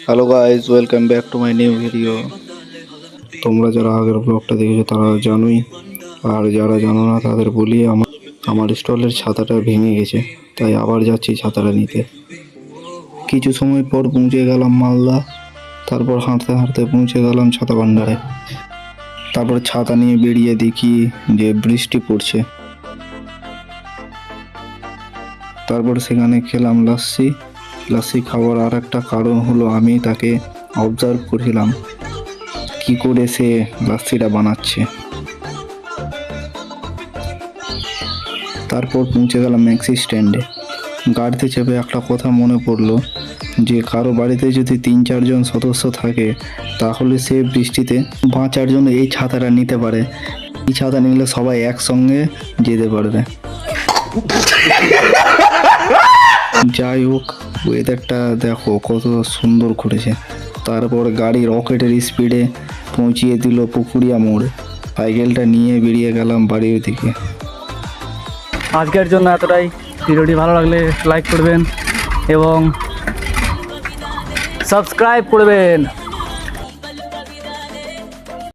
Hello guys, welcome back to my new video. তোমরা যারা আগের ব্লগটা দেখেছো তারা জানোই, আর যারা জানো না তাদের বলি আমার স্টলের ছাতাটা ভেঙে গেছে, তাই আবার যাচ্ছি ছাতাটা নিতে। কিছু সময় পর পৌঁছে গেলাম মালদা, তারপর হাঁটতে হাঁটতে পৌঁছে গেলাম ছাতা ভান্ডারে। তারপর ছাতা নিয়ে বেরিয়ে দেখি যে বৃষ্টি পড়ছে। তারপর সেখানে খেলাম লাস্সি। লাস্সি খাওয়ার আর একটা কারণ হলো আমি তাকে অবজার্ভ করেছিলাম কি করে সে লাস্সিটা বানাচ্ছে। তারপর পৌঁছে গেলাম ম্যাক্সি স্ট্যান্ডে। গাড়িতে চেপে একটা কথা মনে পড়লো যে কারো বাড়িতে যদি 3-4 জন সদস্য থাকে তাহলে সে বৃষ্টিতে বাঁচার জন্য এই ছাতাটা নিতে পারে। এই ছাতা নিলে সবাই একসঙ্গে যেতে পারবে। যাই হোক, ওয়েদারটা দেখো কত সুন্দর করেছে। তারপর গাড়ি রকেটের স্পিডে পৌঁছিয়ে দিল পুকুরিয়া মোড়। সাইকেলটা নিয়ে বেরিয়ে গেলাম বাড়ির দিকে। আজকের জন্য এতটাই। ভিডিওটি ভালো লাগলে লাইক করবেন এবং সাবস্ক্রাইব করবেন।